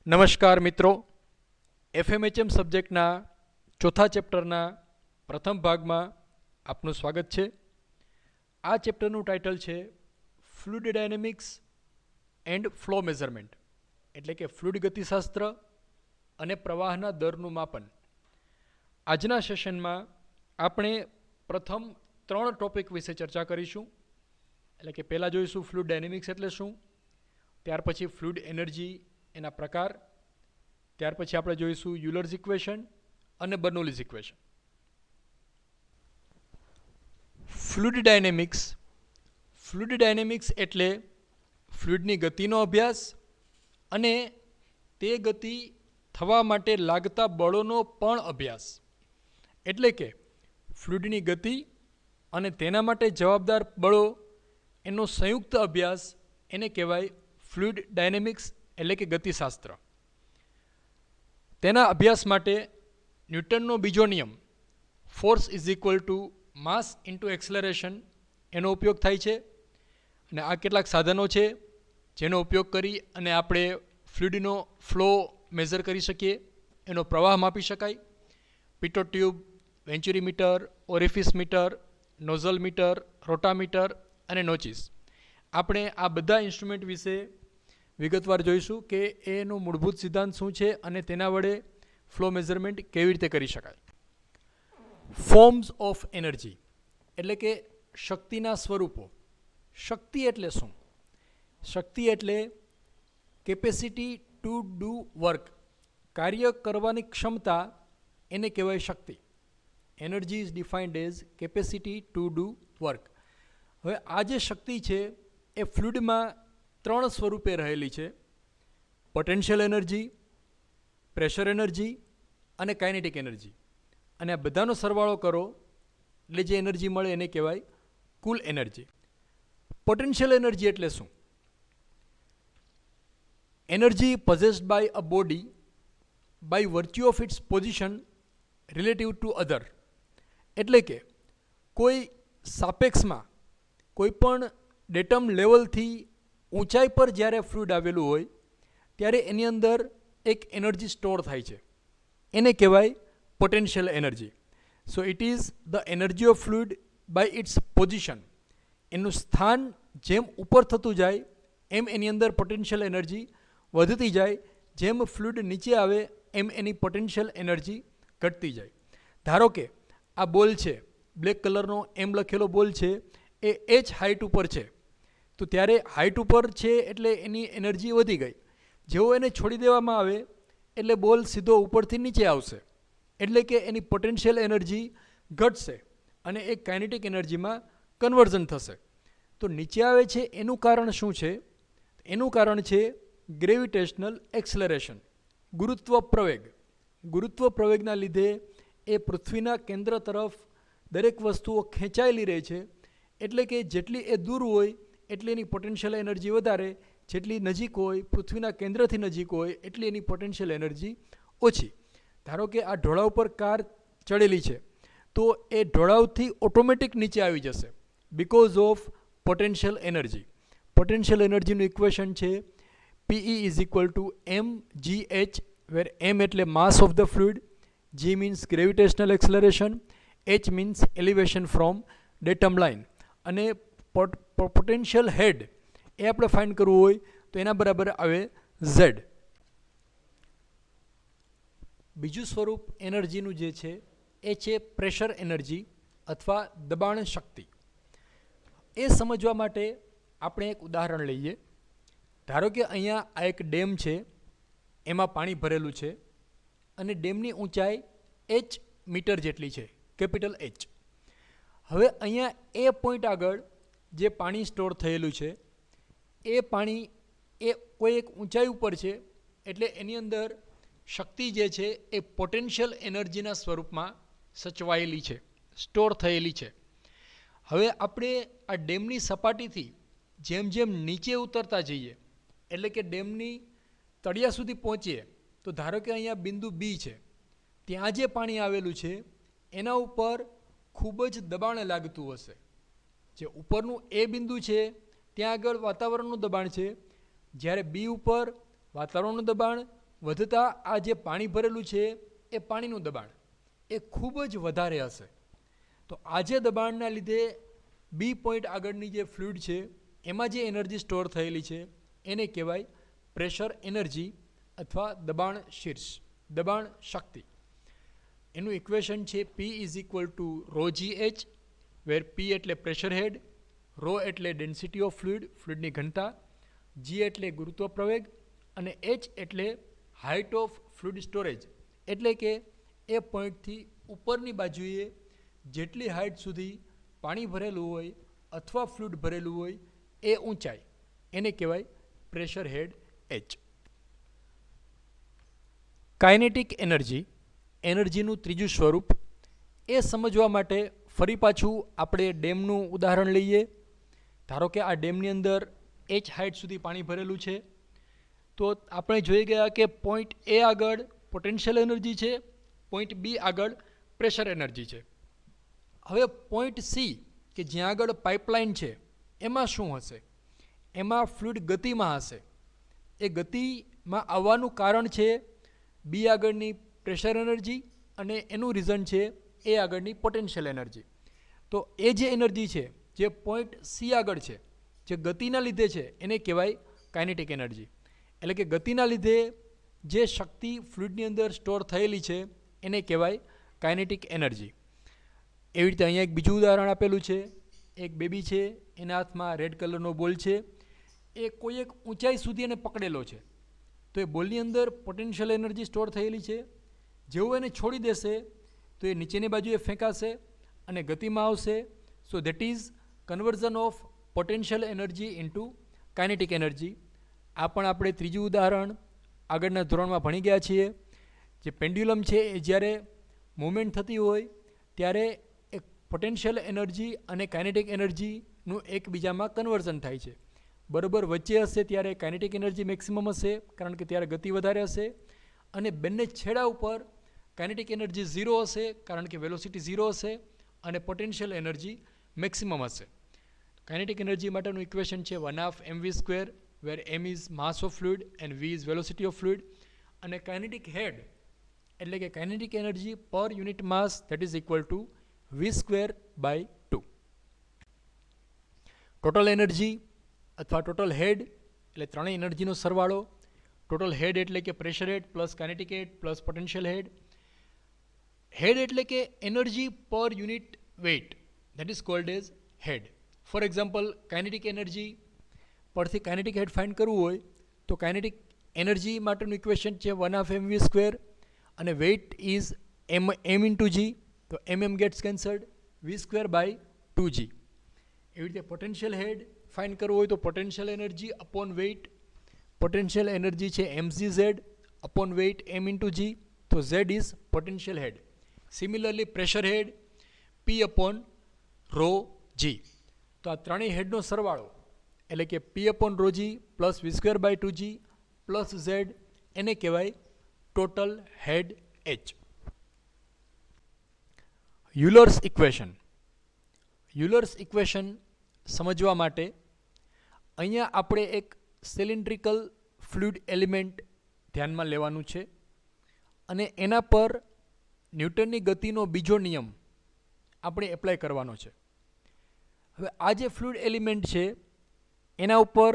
નમસ્કાર મિત્રો, એફએમએચએમ સબ્જેક્ટના ચોથા ચેપ્ટરના પ્રથમ ભાગમાં આપનું સ્વાગત છે. આ ચેપ્ટરનું ટાઇટલ છે fluid dynamics and flow measurement, એટલે કે ફ્લુઇડ ગતિશાસ્ત્ર અને પ્રવાહના દરનું માપન. આજના સેશનમાં આપણે પ્રથમ 3 ટોપિક વિશે ચર્ચા કરીશું. એટલે કે પહેલાં જોઈશું ફ્લુઇડ ડાયનેમિક્સ એટલે શું, ત્યાર પછી ફ્લુઇડ એનર્જી એના પ્રકાર, ત્યાર પછી આપણે જોઈશું યુલર્સ ઇક્વેશન અને બર્નોલીઝ ઇક્વેશન. ફ્લુઇડ ડાયનેમિક્સ એટલે ફ્લુઇડની ગતિનો અભ્યાસ અને તે ગતિ થવા માટે લાગતા બળોનો પણ અભ્યાસ. એટલે કે ફ્લુઇડની ગતિ અને તેના માટે જવાબદાર બળો એનો સંયુક્ત અભ્યાસ એને કહેવાય ફ્લુઇડ ડાયનેમિક્સ એટલે કે ગતિશાસ્ત્ર. તેના અભ્યાસ માટે ન્યૂટનનો બીજો નિયમ force is equal two mass into acceleration એનો ઉપયોગ થાય છે. અને આ કેટલાક સાધનો છે જેનો ઉપયોગ કરી અને આપણે ફ્લુઇડનો ફ્લો મેઝર કરી શકીએ, એનો પ્રવાહ માપી શકાય. Pitot tube, venturi meter, orifice meter, nozzle meter, rotameter અને નોચિસ. આપણે આ બધા ઇન્સ્ટ્રુમેન્ટ વિશે વિગતવાર જોઈશું કે એનો મૂળભૂત સિદ્ધાંત શું છે અને તેના વડે ફ્લો મેઝરમેન્ટ કેવી રીતે કરી શકાય. ફોર્મ્સ ઓફ એનર્જી એટલે કે શક્તિના સ્વરૂપો. શક્તિ એટલે શું? શક્તિ એટલે કેપેસિટી ટુ ડુ વર્ક, કાર્ય કરવાની ક્ષમતા, એને કહેવાય શક્તિ. Energy is defined as capacity to do work. હવે આ જે શક્તિ છે એ ફ્લુઇડમાં 3 સ્વરૂપે રહેલી છે: પોટેન્શિયલ એનર્જી, પ્રેશર એનર્જી અને કાઇનેટિક એનર્જી. અને આ બધાનો સરવાળો કરો એટલે જે એનર્જી મળે એને કહેવાય કુલ એનર્જી. પોટેન્શિયલ એનર્જી એટલે શું? Energy possessed by a body by virtue of its position relative to other. એટલે કે કોઈ સાપેક્ષમાં કોઈ પણ ડેટમ લેવલથી ઊંચાઈ પર જ્યારે ફ્લુઇડ આવેલું હોય ત્યારે એની અંદર એક એનર્જી સ્ટોર થાય છે, એને કહેવાય potential energy. So it is the energy of fluid by its position. એનું સ્થાન જેમ ઉપર થતું જાય એમ એની અંદર પોટેન્શિયલ એનર્જી વધતી જાય, જેમ ફ્લુઇડ નીચે આવે એમ એની પોટેન્શિયલ એનર્જી ઘટતી જાય. ધારો કે આ બોલ છે, બ્લેક કલરનો એમ લખેલો બોલ છે, એ h હાઇટ ઉપર છે, તો ત્યારે હાઇટ ઉપર છે એટલે એની એનર્જી વધી ગઈ. જેવો એને છોડી દેવામાં આવે એટલે બોલ સીધો ઉપરથી નીચે આવશે, એટલે કે એની પોટેન્શિયલ એનર્જી ઘટશે અને એ કાઇનેટિક એનર્જીમાં કન્વર્ઝન થશે. તો નીચે આવે છે એનું કારણ શું છે? એનું કારણ છે ગ્રેવિટેશનલ એક્સલરેશન, ગુરુત્વ પ્રવેગ. ગુરુત્વ પ્રવેગના લીધે એ પૃથ્વીના કેન્દ્ર તરફ દરેક વસ્તુઓ ખેંચાયેલી રહે છે, એટલે કે જેટલી એ દૂર હોય એટલી એની પોટેન્શિયલ એનર્જી વધારે, જેટલી નજીક હોય, પૃથ્વીના કેન્દ્રથી નજીક હોય એટલી એની પોટેન્શિયલ એનર્જી ઓછી. ધારો કે આ ઢોળાવ પર કાર ચડેલી છે તો એ ઢોળાવથી ઓટોમેટિક નીચે આવી જશે because of potential energy. Potential એનર્જીનું ઇક્વેશન છે PE is equal to mgh, where m એટલે mass of the fluid, g means gravitational acceleration, h means elevation from datum line. અને પોટેન્શિયલ હેડ એ આપણે ફાઇન્ડ કરવું હોય તો એના બરાબર આવે z. બીજું સ્વરૂપ એનર્જીનું જે છે એ છે પ્રેશર એનર્જી અથવા દબાણ શક્તિ. એ સમજવા માટે આપણે એક ઉદાહરણ લઈએ. ધારો કે અહીંયા આ એક ડેમ છે, એમાં પાણી ભરેલું છે અને ડેમની ઊંચાઈ h મીટર જેટલી છે, કેપિટલ H. હવે અહીંયા એ પોઈન્ટ આગળ જે પાણી સ્ટોર થયેલું છે એ પાણી એ કોઈ એક ઊંચાઈ ઉપર છે, એટલે એની અંદર શક્તિ જે છે એ પોટેન્શિયલ એનર્જીના સ્વરૂપમાં સચવાયેલી છે, સ્ટોર થયેલી છે. હવે આપણે આ ડેમની સપાટીથી જેમ જેમ નીચે ઉતરતા જઈએ, એટલે કે ડેમની તળિયા સુધી પહોંચીએ, તો ધારો કે અહીંયા બિંદુ બી છે, ત્યાં જે પાણી આવેલું છે એના ઉપર ખૂબ જ દબાણ લાગતું હશે. જે ઉપરનું એ બિંદુ છે ત્યાં આગળ વાતાવરણનું દબાણ છે, જ્યારે બી ઉપર વાતાવરણનું દબાણ વધતા આ જે પાણી ભરેલું છે એ પાણીનું દબાણ એ ખૂબ જ વધારે હશે. તો આ જે દબાણના લીધે બી પોઈન્ટ આગળની જે ફ્લુઇડ છે એમાં જે એનર્જી સ્ટોર થયેલી છે એને કહેવાય પ્રેશર એનર્જી અથવા દબાણ શીર્ષ, દબાણ શક્તિ. એનું ઇક્વેશન છે P is equal to rho g h, where P એટલે પ્રેશર હેડ, રો એટલે ડેન્સિટી ઓફ ફ્લુઇડ, ફ્લુઇડની ઘનતા, G એટલે ગુરુત્વ પ્રવેગ અને H એટલે હાઇટ ઓફ ફ્લુઇડ સ્ટોરેજ. એટલે કે એ પોઈન્ટથી ઉપરની બાજુએ જેટલી હાઇટ સુધી પાણી ભરેલું હોય અથવા ફ્લુઇડ ભરેલું હોય એ ઊંચાઈ, એને કહેવાય પ્રેશર હેડ H. કાઇનેટિક એનર્જી, એનર્જીનું ત્રીજું સ્વરૂપ, એ સમજવા માટે ફરી પાછું આપણે ડેમનું ઉદાહરણ લઈએ. ધારો કે આ ડેમની અંદર H હાઇટ સુધી પાણી ભરેલું છે, તો આપણે જોઈ ગયા કે પોઈન્ટ એ આગળ પોટેન્શિયલ એનર્જી છે, પોઈન્ટ બી આગળ પ્રેશર એનર્જી છે. હવે પોઈન્ટ સી કે જ્યાં આગળ પાઇપલાઇન છે એમાં શું હશે? એમાં ફ્લુઇડ ગતિમાં હશે. એ ગતિમાં આવવાનું કારણ છે બી આગળની પ્રેશર એનર્જી અને એનું રીઝન છે એ આગળની પોટેન્શિયલ એનર્જી. તો એ જે એનર્જી છે જે પોઈન્ટ સી આગળ છે, જે ગતિના લીધે છે, એને કહેવાય કાઇનેટિક એનર્જી. એટલે કે ગતિના લીધે જે શક્તિ ફ્લુઇડની અંદર સ્ટોર થયેલી છે એને કહેવાય કાઇનેટિક એનર્જી. એવી રીતે અહીંયા એક બીજું ઉદાહરણ આપેલું છે. એક બેબી છે, એના હાથમાં રેડ કલરનો બોલ છે, એ કોઈ એક ઊંચાઈ સુધી એને પકડેલો છે. તો એ બોલની અંદર પોટેન્શિયલ એનર્જી સ્ટોર થયેલી છે. જેવું એને છોડી દેશે તો એ નીચેની બાજુએ ફેંકાશે અને ગતિમાં આવશે. So that is conversion of potential energy into kinetic energy. આ પણ આપણે ત્રીજું ઉદાહરણ આગળના ધોરણમાં ભણી ગયા છીએ. જે પેન્ડ્યુલમ છે એ જ્યારે મૂવમેન્ટ થતી હોય ત્યારે એક પોટેન્શિયલ એનર્જી અને કાઇનેટિક એનર્જીનું એકબીજામાં કન્વર્ઝન થાય છે. બરાબર વચ્ચે હશે ત્યારે કાઇનેટિક એનર્જી મેક્સિમમ હશે, કારણ કે ત્યારે ગતિ વધારે હશે, અને બંને છેડા ઉપર કાઇનેટિક એનર્જી 0 હશે, કારણ કે વેલોસિટી 0 હશે, અને પોટેન્શિયલ એનર્જી મેક્સિમમ હશે. કાઇનેટિક એનર્જી માટેનું ઇક્વેશન છે 1/2 mv², where m is mass of fluid and v is velocity of fluid. અને કાઇનેટિક હેડ એટલે કે kinetic energy per unit mass, that is equal to v²/2. Total energy અથવા total head એટલે ત્રણેય એનર્જીનો સરવાળો. ટોટલ હેડ એટલે કે pressure head plus kinetic head plus potential head. Head એટલે કે energy per unit weight, that is called as head. For example, kinetic energy પરથી કાઇનેટિક હેડ ફાઇન્ડ કરવું હોય તો કાઇનેટિક એનર્જી માટેનું ઇક્વેશન છે 1/2 mv² અને weight is m into g, તો mm ગેટ્સ કેન્સલ્ડ, v²/2g. એવી રીતે પોટેન્શિયલ હેડ ફાઇન્ડ કરવું હોય તો potential energy upon weight, potential energy છે mgz upon weight m into g, તો z is potential head. Similarly pressure head p upon rho g. તો આ ત્રણેય હેડનો સરવાળો એટલે કે p upon rho g plus v²/2g plus z, એને કહેવાય total head h. Euler's equation. Euler's equation સમજવા માટે અહીંયા આપણે એક સિલિન્ડ્રિકલ ફ્લુઇડ એલિમેન્ટ ધ્યાનમાં લેવાનું છે અને એના પર ન્યૂટનની ગતિનો બીજો નિયમ આપણે એપ્લાય કરવાનો છે. હવે આ જે ફ્લુઇડ એલિમેન્ટ છે એના ઉપર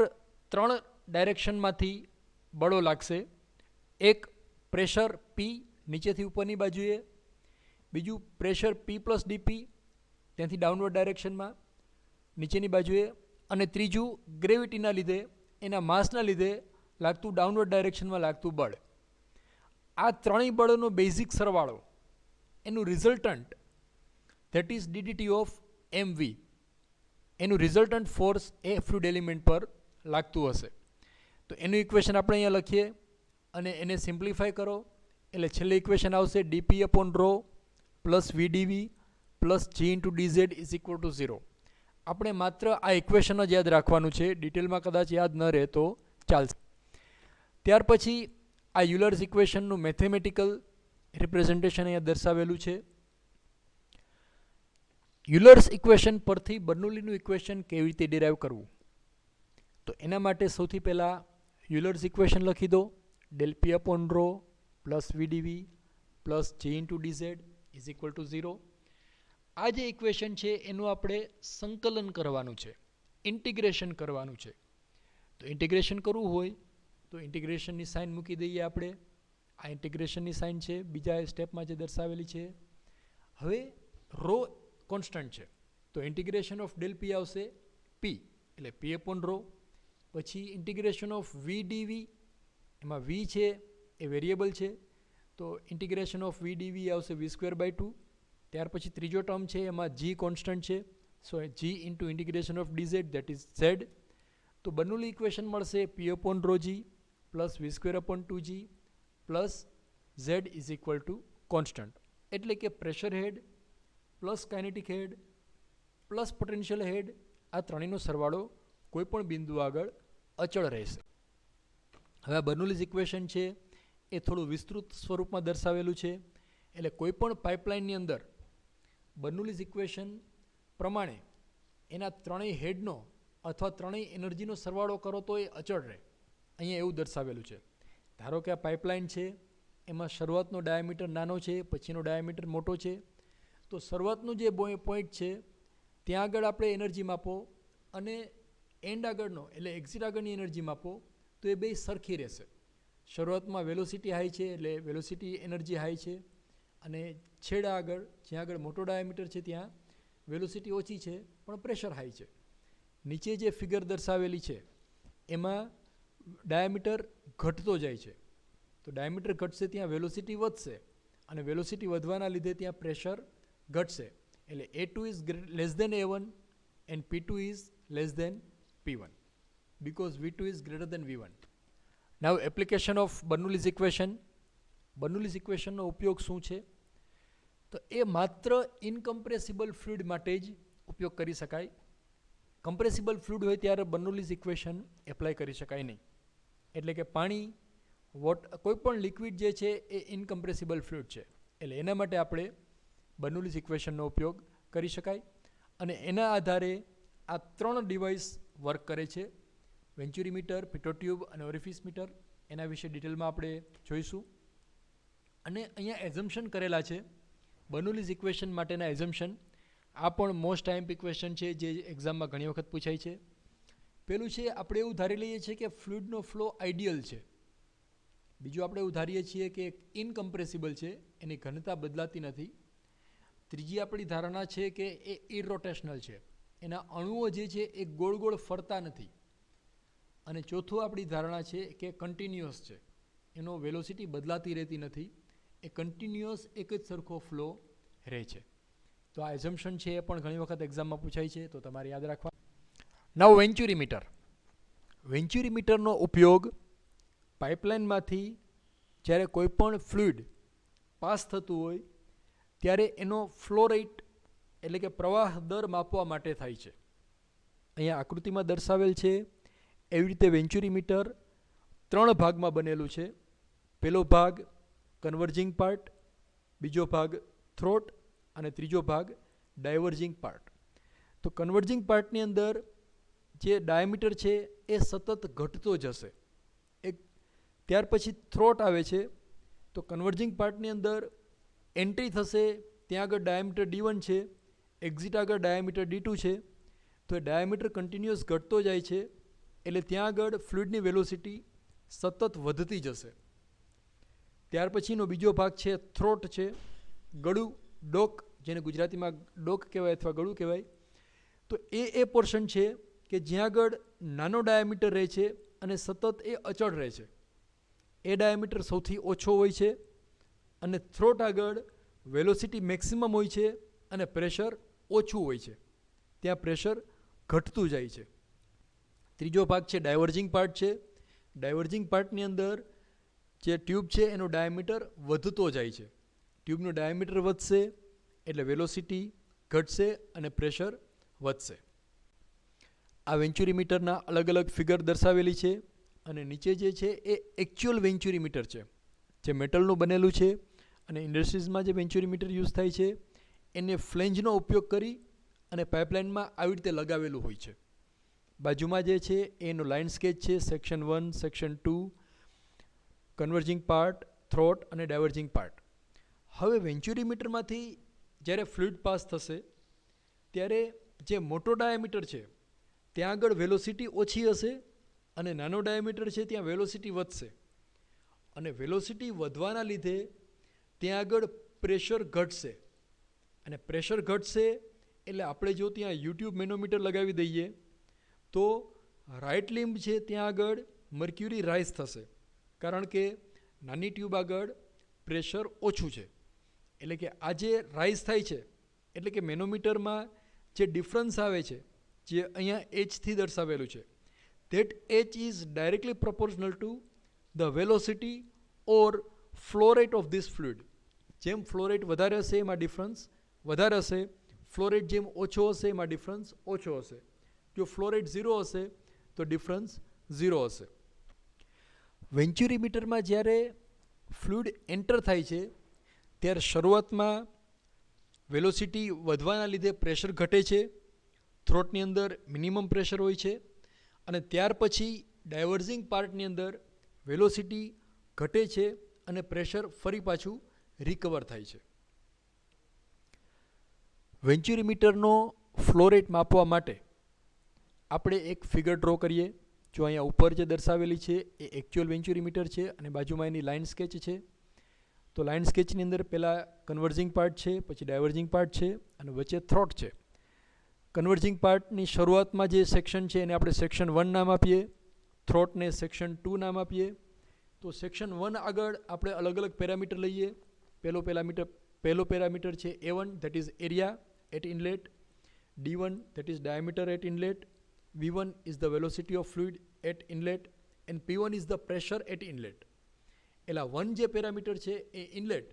3 ડાયરેક્શનમાંથી બળો લાગશે. એક પ્રેશર P નીચેથી ઉપરની બાજુએ, બીજું પ્રેશર P પ્લસ ડીપી ત્યાંથી ડાઉનવર્ડ ડાયરેક્શનમાં નીચેની બાજુએ, અને ત્રીજું ગ્રેવિટીના લીધે, એના માસના લીધે લાગતું ડાઉનવર્ડ ડાયરેક્શનમાં લાગતું બળ. આ ત્રણેય બળોનો બેઝિક સરવાળો, એનું resultant that is DDT of mv, એનું રિઝલ્ટન્ટ ફોર્સ એ ફ્લુઇડ એલિમેન્ટ પર લાગતું હશે. તો એનું ઇક્વેશન આપણે અહીંયા લખીએ અને એને સિમ્પ્લિફાય કરો એટલે છેલ્લે ઇક્વેશન આવશે dp upon rho plus vdv plus g into dz is equal to 0. આપણે માત્ર આ ઇક્વેશન જ યાદ રાખવાનું છે, ડિટેલમાં કદાચ યાદ ન રહે તો ચાલશે. ત્યાર પછી આ યુલર્સ ઇક્વેશનનું મેથેમેટિકલ રિપ્રેઝન્ટેશન અહીંયા દર્શાવેલું છે. યુલર્સ ઇક્વેશન પરથી બર્નોલીનું ઇક્વેશન કેવી રીતે ડિરાઈવ કરવું, તો એના માટે સૌથી પહેલાં યુલર્સ ઇક્વેશન લખી દો. del P upon rho plus VdV plus G into dz is equal to 0. આ જે ઇક્વેશન છે એનું આપણે સંકલન કરવાનું છે, ઇન્ટિગ્રેશન કરવાનું છે. તો ઇન્ટિગ્રેશન કરવું હોય તો ઇન્ટિગ્રેશનની સાઇન મૂકી દઈએ આપણે. આ ઇન્ટિગ્રેશનની સાઇન છે બીજા સ્ટેપમાં જે દર્શાવેલી છે. હવે રો કોન્સ્ટન્ટ છે તો ઇન્ટિગ્રેશન ઓફ ડેલ પી આવશે પી, એટલે પી અપોન રો. પછી ઇન્ટિગ્રેશન ઓફ વી ડીવી, એમાં વી છે એ વેરિયેબલ છે તો ઇન્ટિગ્રેશન ઓફ વી ડીવી આવશે v²/2. ત્યાર પછી ત્રીજો ટર્મ છે એમાં જી કોન્સ્ટન્ટ છે, so G into integration of D Z that is Z. તો બંનેનું ઇક્વેશન મળશે P upon rho G plus v²/2g plus Z is equal to constant. એટલે કે pressure head plus kinetic head plus potential head, આ ત્રણેયનો સરવાળો કોઈપણ બિંદુ આગળ અચળ રહેશે. હવે આ બર્નોલીઝ ઇક્વેશન છે એ થોડું વિસ્તૃત સ્વરૂપમાં દર્શાવેલું છે. એટલે કોઈપણ પાઇપલાઇનની અંદર બર્નોલીઝ ઇક્વેશન પ્રમાણે એના ત્રણેય હેડનો અથવા ત્રણેય એનર્જીનો સરવાળો કરો તો એ અચળ રહે. અહીંયા એવું દર્શાવેલું છે. ધારો કે આ પાઇપલાઇન છે એમાં શરૂઆતનો ડાયામીટર નાનો છે, પછીનો ડાયામીટર મોટો છે. તો શરૂઆતનું જે પોઈન્ટ છે ત્યાં આગળ આપણે એનર્જી માપો અને એન્ડ આગળનો એટલે એક્ઝિટ આગળની એનર્જી માપો તો એ બે સરખી રહેશે. શરૂઆતમાં વેલોસિટી હાઈ છે એટલે વેલોસિટી એનર્જી હાઈ છે, અને છેડા આગળ જ્યાં આગળ મોટો ડાયામીટર છે ત્યાં વેલોસિટી ઓછી છે પણ પ્રેશર હાઈ છે. નીચે જે ફિગર દર્શાવેલી છે એમાં ડાયામીટર ઘટતો જાય છે. તો ડાયામીટર ઘટશે ત્યાં વેલોસિટી વધશે, અને વેલોસિટી વધવાના લીધે ત્યાં પ્રેશર ઘટશે. એટલે A2 is less than A1 and P2 is less than P1 because V2 is greater than V1. Now application of Bernoulli's equation. Bernoulli's equation નો ઉપયોગ શું છે? તો એ માત્ર ઇનકમ્પ્રેસિબલ ફ્લુઇડ માટે જ ઉપયોગ કરી શકાય. કમ્પ્રેસિબલ ફ્લુઇડ હોય ત્યારે બર્નોલીઝ ઇક્વેશન એપ્લાય કરી શકાય નહીં. એટલે કે પાણી, કોઈ પણ લિક્વિડ જે છે એ ઇનકમ્પ્રેસિબલ ફ્લુઇડ છે, એટલે એના માટે આપણે બર્નોલીઝ ઇક્વેશનનો ઉપયોગ કરી શકાય. અને એના આધારે આ ત્રણ ડિવાઇસ વર્ક કરે છે, વેન્ચ્યુરી મીટર, પિટોટ્યુબ અને ઓરિફિસ મીટર. એના વિશે ડિટેલમાં આપણે જોઈશું. અને અહીંયા એઝમ્પશન કરેલા છે બર્નોલીઝ ઇક્વેશન માટેના એઝમ્પશન. આ પણ મોસ્ટ ટાઈમ્પ ઇક્વેશન છે જે એક્ઝામમાં ઘણી વખત પૂછાય છે. પેલું છે આપણે એવું ધારી લઈએ છીએ કે ફ્લુઇડનો ફ્લો આઈડિયલ છે. બીજું આપણે એવું ધારીએ છીએ કે ઇનકમ્પ્રેસિબલ છે, એની ઘનતા બદલાતી નથી. ત્રીજી આપણી ધારણા છે કે એ ઇરોટેશનલ છે, એના અણુઓ જે છે એ ગોળ ગોળ ફરતા નથી. અને ચોથું આપણી ધારણા છે કે કન્ટિન્યુઅસ છે, એનો વેલોસિટી બદલાતી રહેતી નથી, એ કન્ટિન્યુઅસ એક જ સરખો ફ્લો રહે છે. તો આ એઝમ્પશન છે એ પણ ઘણી વખત એક્ઝામમાં પૂછાય છે, તો તમારે યાદ રાખવા. નાઉ વેન્ચ્યુરી મીટર. વેન્ચ્યુરી મીટરનો ઉપયોગ પાઇપલાઇનમાંથી જ્યારે કોઈ પણ ફ્લુઇડ પાસ થતું હોય ત્યારે એનો ફ્લો રેટ એટલે કે પ્રવાહ દર માપવા માટે થાય છે. અહીંયા આકૃતિમાં દર્શાવેલ છે એવી રીતે વેન્ચ્યુરી મીટર ત્રણ ભાગમાં બનેલું છે. પહેલો ભાગ કન્વર્જિંગ પાર્ટ, બીજો ભાગ થ્રોટ અને ત્રીજો ભાગ ડાયવર્જિંગ પાર્ટ. તો કન્વર્જિંગ પાર્ટની અંદર જે ડાયામીટર છે એ સતત ઘટતો જશે. ત્યાર પછી થ્રોટ આવે છે. તો કન્વર્જિંગ પાર્ટની અંદર એન્ટ્રી થશે ત્યાં આગળ ડાયામીટર D1 છે, એક્ઝિટ આગળ ડાયામીટર D2 છે. તો એ ડાયામીટર કન્ટિન્યુઅસ ઘટતો જાય છે એટલે ત્યાં આગળ ફ્લુઇડની વેલોસિટી સતત વધતી જશે. ત્યાર પછીનો બીજો ભાગ છે થ્રોટ છે, ગળું, ડોક, જેને ગુજરાતીમાં ડોક કહેવાય અથવા ગળું કહેવાય. તો એ પોર્શન છે કે જ્યાં આગળ નાનો ડાયામીટર રહે છે અને સતત એ અચળ રહે છે. એ ડાયામીટર સૌથી ઓછો હોય છે, અને થ્રોટ આગળ વેલોસિટી મેક્સિમમ હોય છે અને પ્રેશર ઓછું હોય છે, ત્યાં પ્રેશર ઘટતું જાય છે. ત્રીજો ભાગ છે ડાયવર્જિંગ પાર્ટ છે. ડાયવર્જિંગ પાર્ટની અંદર જે ટ્યુબ છે એનો ડાયામીટર વધતો જાય છે. ટ્યુબનું ડાયામીટર વધશે એટલે વેલોસિટી ઘટશે અને પ્રેશર વધશે. આ વેન્ચ્યુરી મીટરના અલગ અલગ ફિગર દર્શાવેલી છે, અને નીચે જે છે એ એકચ્યુઅલ વેન્ચ્યુરી મીટર છે જે મેટલનું બનેલું છે, અને ઇન્ડસ્ટ્રીઝમાં જે વેન્ચ્યુરી મીટર યુઝ થાય છે એને ફ્લેન્જનો ઉપયોગ કરી અને પાઇપલાઇનમાં આવી રીતે લગાવેલું હોય છે. બાજુમાં જે છે એનો લાઇન સ્કેચ છે, section 1, section 2. Converging part, throat અને ડાયવર્જિંગ પાર્ટ. હવે વેન્ચ્યુરીમીટરમાંથી જ્યારે ફ્લુઇડ પાસ થશે ત્યારે જે મોટો ડાયામીટર છે ત્યાં આગળ વેલોસિટી ઓછી હશે અને નાનો ડાયામીટર છે ત્યાં વેલોસિટી વધશે. અને વેલોસિટી વધવાના લીધે ત્યાં આગળ પ્રેશર ઘટશે. અને પ્રેશર ઘટશે એટલે આપણે જો ત્યાં યુટ્યુબ મેનોમીટર લગાવી દઈએ તો રાઇટ લિમ્બ છે ત્યાં આગળ મર્ક્યુરી રાઇઝ થશે, કારણ કે નાની ટ્યુબ આગળ પ્રેશર ઓછું છે. એટલે કે આ જે રાઇઝ થાય છે એટલે કે મેનોમીટરમાં જે ડિફરન્સ આવે છે જે અહીંયા એચથી દર્શાવેલું છે, that h is directly proportional to the velocity or flow rate of this fluid. જેમ ફ્લો રેટ વધારે હશે એમાં ડિફરન્સ વધારે હશે, ફ્લો રેટ જેમ ઓછો હશે એમાં ડિફરન્સ ઓછો હશે. જો ફ્લો રેટ 0 હશે તો ડિફરન્સ 0 હશે. વેન્ચ્યુરીમીટરમાં જ્યારે ફ્લુઇડ એન્ટર થાય છે ત્યારે શરૂઆતમાં વેલોસિટી વધવાના લીધે પ્રેશર ઘટે છે, થ્રોટની અંદર મિનિમમ પ્રેશર હોય છે, અને ત્યાર પછી ડાયવર્જિંગ પાર્ટની અંદર વેલોસિટી ઘટે છે અને પ્રેશર ફરી પાછું રિકવર થાય છે. વેન્ચ્યુરીમીટરનો ફ્લો રેટ માપવા માટે આપણે એક ફિગર ડ્રો કરીએ. જો અહીંયા ઉપર જે દર્શાવેલી છે એ એકચ્યુઅલ વેન્ચ્યુરીમીટર છે અને બાજુમાં એની લાઇન સ્કેચ છે. તો લાઇન સ્કેચની અંદર પહેલાં કન્વર્જિંગ પાર્ટ છે, પછી ડાયવર્જિંગ પાર્ટ છે અને વચ્ચે થ્રોટ છે. કન્વર્જિંગ પાર્ટની શરૂઆતમાં જે સેક્શન છે એને આપણે સેક્શન 1 નામ આપીએ, થ્રોટને સેક્શન 2 નામ આપીએ. તો સેક્શન 1 આગળ આપણે અલગ અલગ પેરામીટર લઈએ. પહેલો પેરામીટર છે A1, that is area at inlet, D1, that is diameter at inlet, V1 is the velocity of fluid at inlet and P1 is the pressure at inlet. એટલે 1 જે પેરામીટર છે એ ઇનલેટ,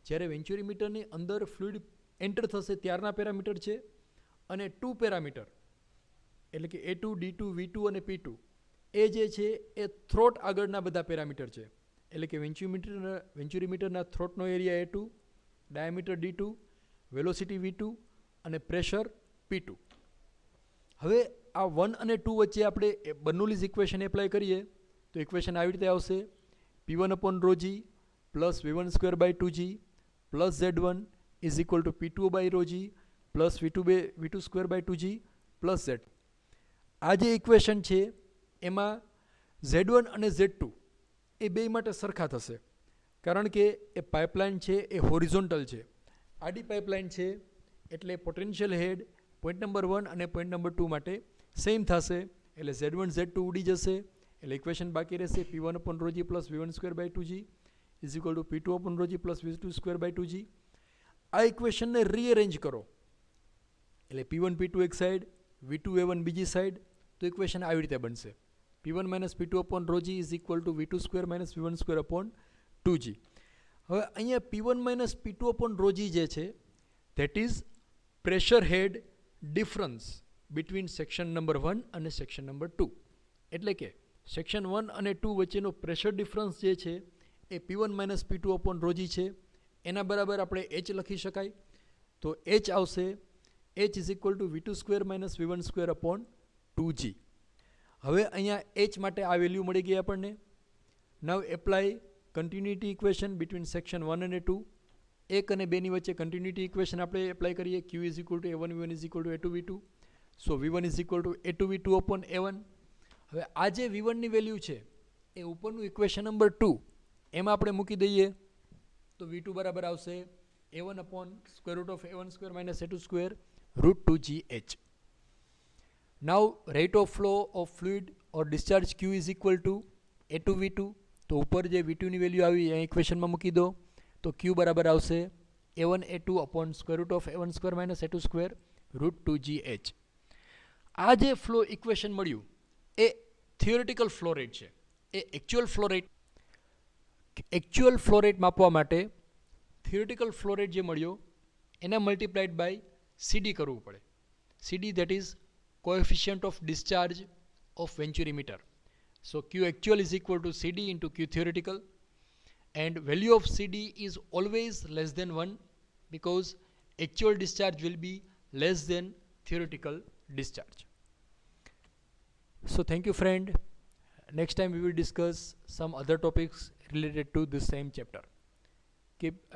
જ્યારે વેન્ચ્યુરીમીટરની અંદર fluid enter થશે ત્યારના parameter છે, અને 2 parameter એટલે કે A2, D2, V2 અને P2 એ જે છે એ થ્રોટ આગળના બધા પેરામીટર છે. એટલે કે વેન્ચ્યુરીમીટરના થ્રોટનો area A2, diameter D2, velocity V2 અને પ્રેશર P2. હવે આ 1 અને 2 વચ્ચે આપણે બર્નોલીઝ ઇક્વેશન એપ્લાય કરીએ તો ઇક્વેશન આવી રીતે આવશે: P1/ρg plus V1/2g plus Z1 is equal two P2/ρg plus V2/2g plus Z. આ જે ઇક્વેશન છે એમાં Z1 અને Z2 એ બે માટે સરખા થશે, કારણ કે એ પાઇપલાઇન છે એ હોરિઝોન્ટલ છે, આડી પાઇપલાઇન છે, એટલે પોટેન્શિયલ હેડ પોઈન્ટ નંબર 1 અને પોઈન્ટ નંબર 2 માટે સેમ થશે. એટલે Z1 Z2 ઉડી જશે, એટલે ઇક્વેશન બાકી રહેશે P1/ρg plus V1/2g is equal two P2/ρg plus V2/2g. આ ઇક્વેશનને રીઅરેન્જ કરો એટલે P1 P2 એક સાઈડ, V2 A1 બીજી સાઈડ, તો ઇક્વેશન આવી રીતે બનશે: P1 - P2/ρg is equal two V2² - V1² 2g. હવે અહીંયા P1 - P2/ρg જે છે that is pressure head difference between section number 1 અને સેક્શન નંબર 2. એટલે કે સેક્શન 1 અને 2 વચ્ચેનો પ્રેશર ડિફરન્સ જે છે એ P1 - P2/ρg છે. એના બરાબર આપણે H લખી શકાય. તો H આવશે H is equal two V2² - V1² 2g. હવે અહીંયા H માટે આ વેલ્યુ મળી ગઈ આપણને. Now apply continuity equation between section 1 અને 2. 1 અને 2 ની વચ્ચે કન્ટિન્યુટી ઇક્વેશન આપણે એપ્લાય કરીએ. Q is equal to A1 V1 is equal to A2 V2. So V1 is equal to A2 V2/A1. હવે આ જે V1 ની વેલ્યુ છે એ ઉપરનું ઇક્વેશન નંબર 2 એમાં આપણે મૂકી દઈએ તો V2 બરાબર આવશે A1/√A1² - A2² √2gh. Now rate of flow of fluid or discharge Q is equal to A2 V2. તો ઉપર જે V2 ની વેલ્યુ આવી એ ઇક્વેશનમાં મૂકી દો તો Q બરાબર આવશે A1 A2/√A1² - A2² √2gh. આ જે ફ્લો ઇક્વેશન મળ્યું એ થિયોરિટિકલ ફ્લો રેટ છે. એ એકચ્યુઅલ ફ્લો રેટ માપવા માટે થિયોરિટિકલ ફ્લો રેટ જે મળ્યો એના મલ્ટીપ્લાઇડ બાય CD કરવું પડે. CD that is coefficient of discharge of venturimeter. So Q actual is equal to CD into Q theoretical, and value of CD is always less than 1 because actual discharge will be less than theoretical discharge. So thank you friend. next time we will discuss some other topics related to this same chapter. Keep